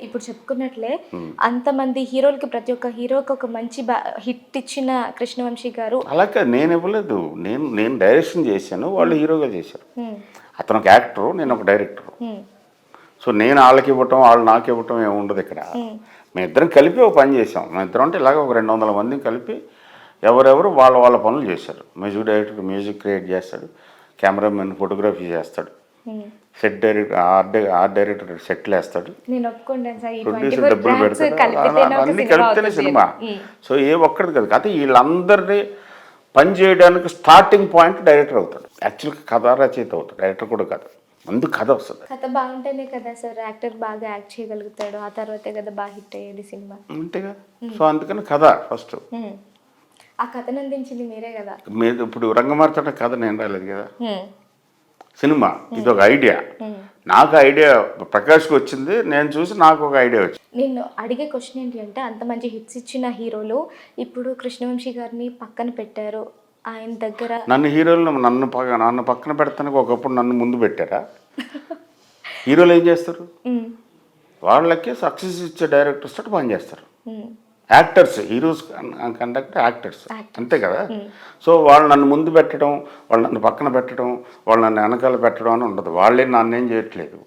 ఇప్పుడు చెప్పుకున్నట్లే అంతమంది హీరోలకి ప్రతి ఒక్క హీరోకి ఒక మంచి హిట్ ఇచ్చిన కృష్ణవంశీ గారు. అలా కాదు, నేను ఇవ్వలేదు. నేను డైరెక్షన్ చేశాను, వాళ్ళు హీరోగా చేశారు. అతను ఒక యాక్టరు, నేను ఒక డైరెక్టరు. సో నేను వాళ్ళకి ఇవ్వటం, వాళ్ళు నాకు ఇవ్వటం ఏమి ఉండదు ఇక్కడ. మేమిద్దరం కలిపి ఒక పని చేసాం. మేమిద్దరం అంటే ఇలాగ ఒక 200 మందిని కలిపి ఎవరెవరు వాళ్ళ వాళ్ళ పనులు చేశారు. మ్యూజిక్ డైరెక్టర్ మ్యూజిక్ క్రియేట్ చేస్తాడు, కెమెరామెన్ ఫోటోగ్రఫీ చేస్తాడు, సెట్ డైరెక్టర్ ఆర్ట్ డైరెక్టర్ సెట్లు వేస్తాడు, ప్రొడ్యూసర్ డబ్బులు పెడతాడు. అన్నీ కలిపితేనే సినిమా. సో ఏ ఒక్కడిది కాదు. అయితే వీళ్ళందరినీ పని చేయడానికి స్టార్టింగ్ పాయింట్ డైరెక్టర్ అవుతాడు. యాక్చువల్గా కథ రచయిత అవుతాడు, డైరెక్టర్ కూడా కాదు. ముందు కథ వస్తుంది. కథ బాగుంటేనే కదా సార్ యాక్టర్ బాగా యాక్ట్ చేయగలుగుతాడు. ఆ తర్వాతే కదా బాగా హిట్ అయ్యేది సినిమా. అంతేగా. సో అందుకని కథ ఫస్ట్. ఆ కథను అందించింది మీరే కదా. మీరు ఇప్పుడు రంగమార్తాడ కథ నేను రాలేదు కదా, సినిమా. ఇది ఒక ఐడియా. నాకు ఐడియా ప్రకాష్కి వచ్చింది, నేను చూసి నాకు ఒక ఐడియా వచ్చింది. నేను అడిగే క్వశ్చన్ ఏంటి అంటే, అంత మంచి హిట్స్ ఇచ్చిన హీరోలు ఇప్పుడు కృష్ణవంశీ గారిని పక్కన పెట్టారు. ఆయన దగ్గర నన్ను హీరోలు నన్ను పక్కన పెడతానికి ఒకప్పుడు నన్ను ముందు పెట్టారా? హీరోలు ఏం చేస్తారు? వాళ్ళకి సక్సెస్ ఇచ్చే డైరెక్టర్స్ తోటి పని చేస్తారు. యాక్టర్స్, హీరోస్ కండక్ట్ యాక్టర్స్, అంతే కదా. సో వాళ్ళు నన్ను ముందు పెట్టడం, వాళ్ళు నన్ను పక్కన పెట్టడం, వాళ్ళు నన్ను వెనకాల పెట్టడం అని ఉండదు. వాళ్ళే నన్నేం చేయట్లేదు,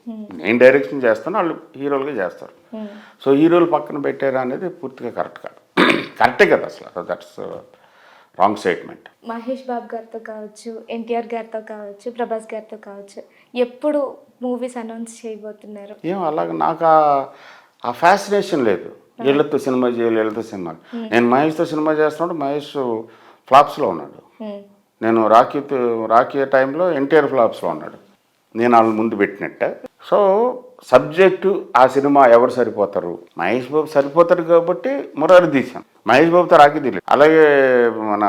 నేను డైరెక్షన్ చేస్తాను, వాళ్ళు హీరోలుగా చేస్తారు. సో హీరోలు పక్కన పెట్టారా అనేది పూర్తిగా కరెక్ట్ కాదు. కరెక్టే కదా అసలు. That's wrong statement. Mahesh Babu గారితో కావచ్చు, ఎన్టీఆర్ గారితో కావచ్చు, ప్రభాస్ గారితో కావచ్చు, ఎప్పుడు మూవీస్ అనౌన్స్ చేయబోతున్నారు? ఏం అలాగ నాకు ఆ ఫ్యాసినేషన్ లేదు. వీళ్ళతో సినిమా చేయాలి, వీళ్ళతో సినిమా. నేను మహేష్తో సినిమా చేస్తున్నప్పుడు మహేష్ ఫ్లాప్స్లో ఉన్నాడు. నేను రాఖీ టైంలో ఎన్టీఆర్ ఫ్లాప్స్లో ఉన్నాడు. నేను వాళ్ళని ముందు పెట్టినట్ట. సో సబ్జెక్టు ఆ సినిమా ఎవరు సరిపోతారు? మహేష్ బాబు సరిపోతారు కాబట్టి మురారి తీశాను. మహేష్ బాబుతో రాఖీ తీయలేదు. అలాగే మన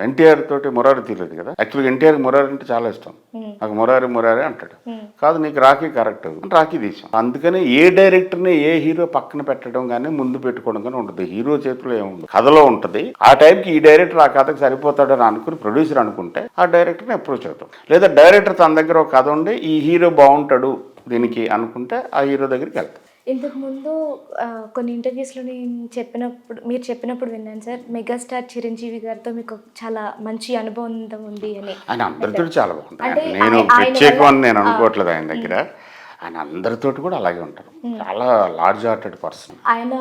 ఎన్టీఆర్ తోటి మురారి తీయలేదు కదా. యాక్చువల్గా ఎన్టీఆర్ మురారి అంటే చాలా ఇష్టం. నాకు మురారి అంటాడు. కాదు నీకు రాఖీ కరెక్ట్, రాఖీ తీసాం. అందుకని ఏ డైరెక్టర్ని ఏ హీరో పక్కన పెట్టడం కానీ ముందు పెట్టుకోవడం కానీ ఉంటుంది. హీరో చేతిలో ఏముంది, కథలో ఉంటుంది. ఆ టైంకి ఈ డైరెక్టర్ ఆ కథకు సరిపోతాడని అనుకుని ప్రొడ్యూసర్ అనుకుంటే ఆ డైరెక్టర్ని అప్రోచ్ అవుతాం. లేదా డైరెక్టర్ తన దగ్గర ఒక కథ ఉండి ఈ హీరో బాగుంటాడు దీనికి అనుకుంటే ఆ హీరో దగ్గరికి వెళ్తాం. ఇంతకుముందు కొన్ని ఇంటర్వ్యూస్లో మీరు చెప్పినప్పుడు విన్నాను సార్, మెగాస్టార్ చిరంజీవి గారితో మీకు చాలా మంచి అనుభవం ఉంది అని. ఆయన అందరితో చాలా బాగుంటారు. నేను ప్రత్యేకం అని నేను అనుకోవట్లేదు ఆయన దగ్గర. ఆయన అందరితోటి కూడా అలాగే ఉంటారు. చాలా లార్జ్ హార్టెడ్ పర్సన్. ఆయన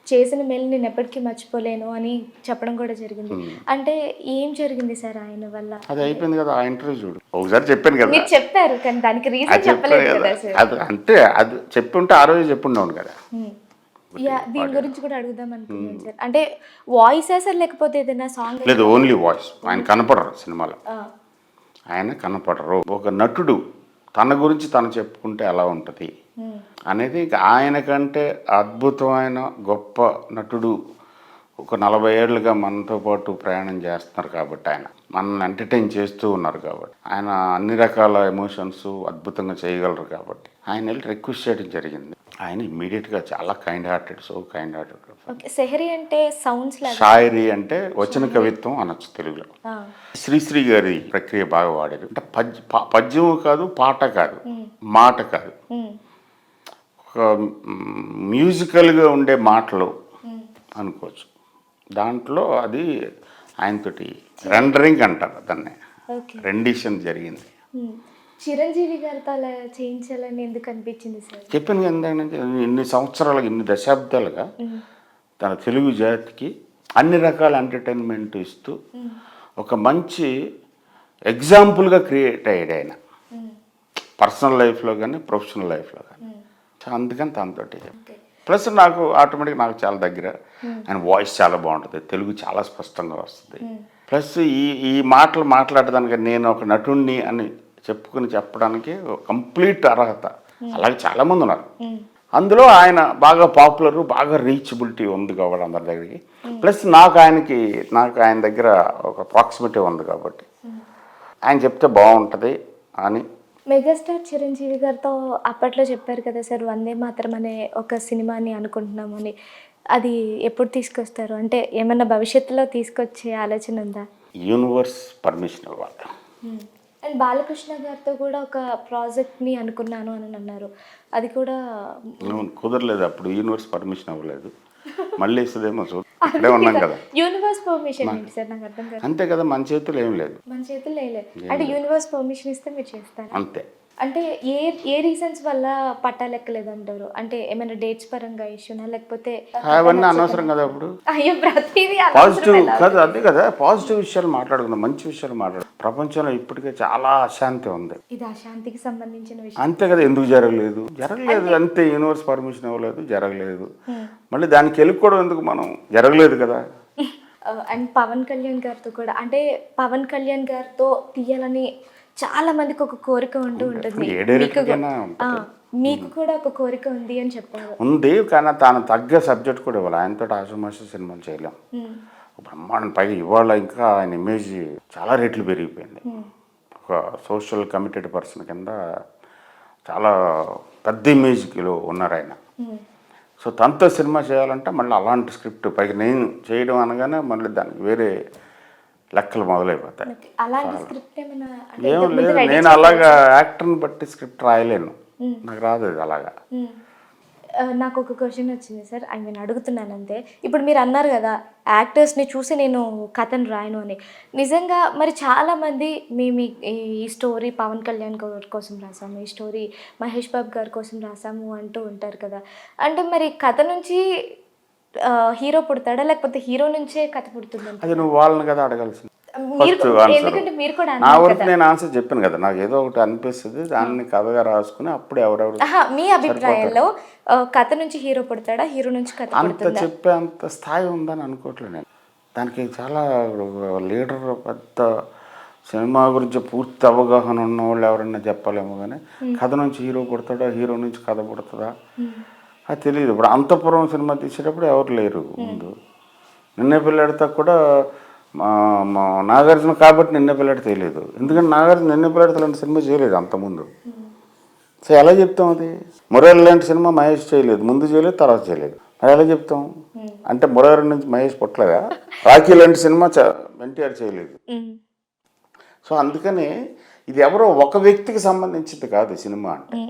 చేసిన మేలు నేను ఎప్పటికీ మర్చిపోలేను అని చెప్పడం కూడా జరిగింది. అంటే ఏం జరిగింది సార్ ఆయన వల్ల? అది అయిపోయింది కదా. ఆ ఇంటర్వ్యూ చూడు, ఒకసారి చెప్పాను కదా. మీరు చెప్పారు కానీ దానికి రీజన్ చెప్పలేదు కదా సార్. అది అంటే అది చెప్పుంటే ఆ రోజు చెప్పుండవును కదా. దీని గురించి కూడా అడుగుదాం అనుకున్నాను సార్. అంటే వాయిస్ సార్ లేకపోతే ఏదైనా సాంగ్? లేదు, ఓన్లీ వాయిస్. ఆయన కనపడరు సినిమాలో. ఆయన కనపడరు. ఒక నటుడు తన గురించి తను చెప్పుకుంటే ఎలా ఉంటుంది అనేది, ఆయనకంటే అద్భుతమైన గొప్ప నటుడు ఒక 40 ఏళ్ళుగా మనతో పాటు ప్రయాణం చేస్తున్నారు కాబట్టి, ఆయన మనల్ని ఎంటర్టైన్ చేస్తూ ఉన్నారు కాబట్టి, ఆయన అన్ని రకాల ఎమోషన్స్ అద్భుతంగా చేయగలరు కాబట్టి ఆయన వెళ్ళి రిక్వెస్ట్ చేయడం జరిగింది. ఆయన ఇమ్మీడియట్గా చాలా kind hearted, so kind hearted. Sehari అంటే సౌండ్స్, షాయరీ అంటే వచన కవిత్వం అనొచ్చు తెలుగులో. శ్రీశ్రీ గారి ప్రక్రియ బాగా వాడారు. అంటే పద్యం కాదు, పాట కాదు, మాట కాదు, ఒక మ్యూజికల్గా ఉండే మాటలు అనుకోవచ్చు. దాంట్లో అది ఆయనతోటి రెండరింగ్ అంటారు దాన్ని, రెండిషన్ జరిగింది. చిరంజీవి గారితో అలా చేయించాలని ఎందుకు అనిపించింది సార్? చెప్పాను ఎందుకంటే ఇన్ని సంవత్సరాలుగా, ఇన్ని దశాబ్దాలుగా తన తెలుగు జాతికి అన్ని రకాల ఎంటర్టైన్మెంట్ ఇస్తూ ఒక మంచి ఎగ్జాంపుల్గా క్రియేట్ అయ్యాడు ఆయన, పర్సనల్ లైఫ్లో కానీ ప్రొఫెషనల్ లైఫ్లో కానీ. అందుకని తనతోటి ప్లస్ నాకు ఆటోమేటిక్గా నాకు చాలా దగ్గర. ఆయన వాయిస్ చాలా బాగుంటుంది, తెలుగు చాలా స్పష్టంగా వస్తుంది. ప్లస్ ఈ మాటలు మాట్లాడడానికి నేను ఒక నటుణ్ణి అని చెప్పడానికి కంప్లీట్ అర్హత. అలాగే చాలామంది ఉన్నారు. అందులో ఆయన బాగా పాపులర్, బాగా రీచబిలిటీ ఉంది కాబట్టి అందరి దగ్గరికి. ప్లస్ నాకు ఆయన దగ్గర ఒక ప్రాక్సిమిటీ ఉంది కాబట్టి ఆయన చెప్తే బాగుంటుంది అని. మెగాస్టార్ చిరంజీవి గారితో అప్పట్లో చెప్పారు కదా సార్, వందే మాత్రం అనే ఒక సినిమాని అనుకుంటున్నామని. అది ఎప్పుడు తీసుకొస్తారు? అంటే ఏమన్నా భవిష్యత్తులో తీసుకొచ్చే ఆలోచన ఉందా? యూనివర్స్ పర్మిషన్ ఇవ్వాలి. అండ్ బాలకృష్ణ గారితో కూడా ఒక ప్రాజెక్ట్ని అనుకున్నాను అని అన్నారు, అది కూడా కుదరలేదు, అప్పుడు యూనివర్స్ పర్మిషన్ అవ్వలేదు. మళ్ళీ ఇస్తుందేమో ఇక్కడే ఉన్నాం కదా. యూనివర్స్ పర్మిషన్ ఏంటి సార్, నాకు అర్థం కాదు. అంతే కదా, మన చేతులు ఏం లేదు. మన చేతులు లేదు అంటే యూనివర్స్ పర్మిషన్ ఇస్తే మీరు చేస్తారా? అంతే. అంటే ఏ రీజన్స్ వల్ల పట్టాలెక్కలేదంటారు? అంటే ఏమైనా డేట్స్ పరంగా ఇష్యూనా, లేకపోతే అవన్నీ అనవసరం కదా. అప్పుడు అయ్యో ప్రతిదీ పాజిటివ్ కాదు, అదే కదా, పాజిటివ్ విషయాలు మాట్లాడుకుందాం, మంచి విషయాలు మాట్లాడు. ప్రపంచంలో ఇప్పటికే చాలా అశాంతి ఉంది, ఇది అశాంతికి సంబంధించిన విషయం. అంతే కదా. ఎందుకు జరగలేదు అంతే, యూనివర్స్ పర్మిషన్ ఇవ్వలేదు, జరగలేదు. మళ్ళీ దానికి వెళ్ళిపోవడం ఎందుకు, మనం జరగలేదు కదా. అండ్ పవన్ కళ్యాణ్ గారితో కూడా, అంటే పవన్ కళ్యాణ్ గారితో తీయాలని చాలా మందికి ఒక కోరిక ఉంటుంది, మీకు కూడా ఒక కోరిక ఉంది అని చెప్పారు. ఉంది, కానీ తాను తగ్గ సబ్జెక్ట్ కూడా ఇవ్వాలి. ఆయనతో ఆషమాష సినిమాలు చేయలేం. బ్రహ్మాండం. పైగా ఇవాళ ఇంకా ఆయన ఇమేజ్ చాలా రేట్లు పెరిగిపోయింది. ఒక సోషల్ కమిటెడ్ పర్సన్ కింద చాలా పెద్ద ఇమేజ్లో ఉన్నారు ఆయన. సో తనతో సినిమా చేయాలంటే మళ్ళీ అలాంటి స్క్రిప్ట్, పైగా నేను చేయడం అనగానే మళ్ళీ దానికి వేరే లెక్కలు మొదలైపోతాయి. ఏం లేదు, నేను అలాగా యాక్టర్ని బట్టి స్క్రిప్ట్ రాయలేను, నాకు రాదు అది అలాగా. నాకు ఒక క్వశ్చన్ వచ్చింది సార్, అడుగుతున్నాను అంతే. ఇప్పుడు మీరు అన్నారు కదా యాక్టర్స్ని చూసి నేను కథను రాయను అని. నిజంగా మరి చాలామంది మేము ఈ స్టోరీ పవన్ కళ్యాణ్ గారి కోసం రాసాము, ఈ స్టోరీ మహేష్ బాబు గారి కోసం రాసాము అంటూ ఉంటారు కదా. అంటే మరి కథ నుంచి హీరో పుడతాడా, లేకపోతే హీరో నుంచే కథ పుడుతుందా? అది నువ్వు వాళ్ళని కదా అడగాల్సింది. ఎందుకంటే మీరు కూడా నా వరకు నేను ఆన్సర్ చెప్పాను కదా, నాకు ఏదో ఒకటి అనిపిస్తుంది, దాన్ని కథగా రాసుకుని అప్పుడు ఎవరెవరు. మీ అభిప్రాయంలో కథ నుంచి హీరో పుడతాడా, హీరో నుంచి కథ అంత చెప్పే అంత స్థాయి ఉందని అనుకోవట్లేదు నేను. దానికి చాలా లీడర్, పెద్ద సినిమా గురించి పూర్తి అవగాహన ఉన్న వాళ్ళు ఎవరన్నా చెప్పాలేమో, కానీ కథ నుంచి హీరో పుడతాడా, హీరో నుంచి కథ పుడుతుందా అది తెలియదు. ఇప్పుడు అంతఃపురం సినిమా తీసేటప్పుడు ఎవరు లేరు ముందు. నిన్నే పిల్లాడితో కూడా నాగార్జున కాబట్టి నిన్నే పిల్లాడి తెలియదు, ఎందుకంటే నాగార్జున నిన్నే పిల్లాడితో లాంటి సినిమా చేయలేదు అంతకుముందు. సో ఎలా చెప్తాం అది? మురారి లాంటి సినిమా మహేష్ చేయలేదు, ముందు చేయలేదు, తర్వాత చేయలేదు, మరి ఎలా చెప్తాం? అంటే మురారి నుంచి మహేష్ పుట్టలేదా? రాఖీ లాంటి సినిమా ఎన్టీఆర్ చేయలేదు. సో అందుకని ఇది ఎవరో ఒక వ్యక్తికి సంబంధించింది కాదు సినిమా అంటే.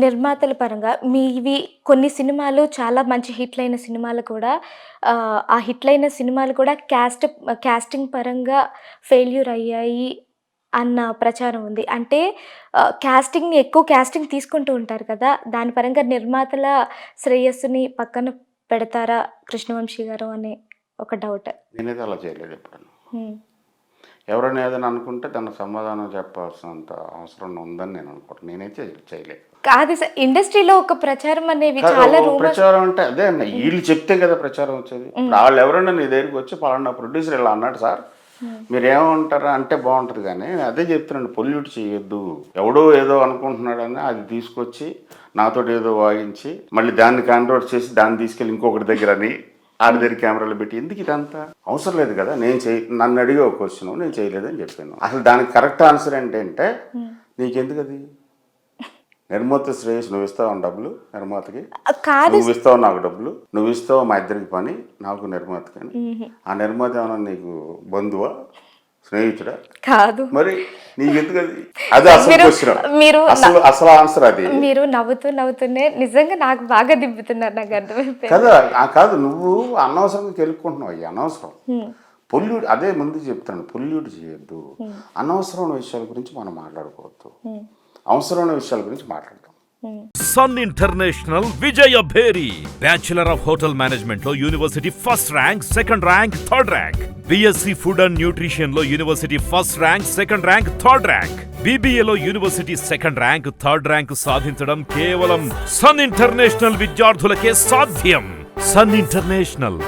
నిర్మాతల పరంగా మీవి కొన్ని సినిమాలు చాలా మంచి హిట్లు అయిన సినిమాలు కూడా, ఆ హిట్లైన సినిమాలు కూడా కాస్టింగ్ పరంగా ఫెయిల్యూర్ అయ్యాయి అన్న ప్రచారం ఉంది. అంటే ఎక్కువ కాస్టింగ్ తీసుకుంటూ ఉంటారు కదా, దాని పరంగా నిర్మాతల శ్రేయస్సుని పక్కన పెడతారా కృష్ణవంశీ గారు అనే ఒక డౌట్. నేనైతే అలా చేయలేదు ఎప్పుడన్నా. ఎవరైనా ఏదైనా అనుకుంటే దానికి సమాధానం చెప్పాల్సినంత అవసరం ఉందని నేను అనుకుంటాను, నేనైతే చేయలేదు. కాదు సార్, ఇండస్ట్రీలో ఒక ప్రచారం అనేవి చాలా ప్రచారం అంటే అదే అన్న, వీళ్ళు చెప్తే కదా ప్రచారం వచ్చేది. వాళ్ళు ఎవరైనా నీ దగ్గరికి వచ్చి పలానా ప్రొడ్యూసర్ ఇలా అన్నాడు సార్ మీరు ఏమంటారా అంటే బాగుంటుంది, కానీ అదే చెప్తున్నాను, పొల్యూట్ చేయొద్దు. ఎవడో ఏదో అనుకుంటున్నాడని అది తీసుకొచ్చి నాతోటి ఏదో వాయించి మళ్ళీ దాన్ని కాంట్రోల్ చేసి దాన్ని తీసుకెళ్ళి ఇంకొకటి దగ్గర అని ఆడి దగ్గర కెమెరాలు పెట్టి ఎందుకు ఇదంతా అవసరం లేదు కదా. నన్ను అడిగే ఒక క్వశ్చన్, నేను చేయలేదని చెప్పాను. అసలు దానికి కరెక్ట్ ఆన్సర్ ఏంటంటే నీకెందుకు అది? నిర్మాత శ్రేయస్ నువ్వు ఇస్తావు డబ్బులు నిర్మాతకి, నువ్వు ఇస్తావు నాకు డబ్బులు, నువ్వు ఇస్తావు మా ఇద్దరికి పని, నాకు నిర్మాతకి. ఆ నిర్మాత ఏమన్నా నీకు బంధువా, స్నేహితుడా? కాదు. మరి నీకెందుకు అది? అదే అసలు క్వశ్చన్, అసలు ఆన్సర్ అది. మీరు నవ్వుతూనే నిజంగా నాకు బాగా దిబ్బుతున్నారు, నాకు అర్థమైపోయింది కదా. కాదు, నువ్వు అనవసరంగా తెలుసుకుంటున్నావు, అయ్యి అనవసరం. పొల్యూట్, అదే ముందు చెప్తాను, పొల్యూట్ చేయొద్దు. అనవసరమైన విషయాల గురించి మనం మాట్లాడుకోవద్దు, అవసరమైన విషయాల గురించి మాట్లాడతాం. Sun International Vijaya Bheri bachelor of hotel management లో university first rank, second rank, third rank. BSc food and nutrition లో university first rank, second rank, third rank. BBA లో university second rank, third rank సాధించడం కేవలం సన్ ఇంటర్నేషనల్ విద్యార్థులకే సాధ్యం. Sun international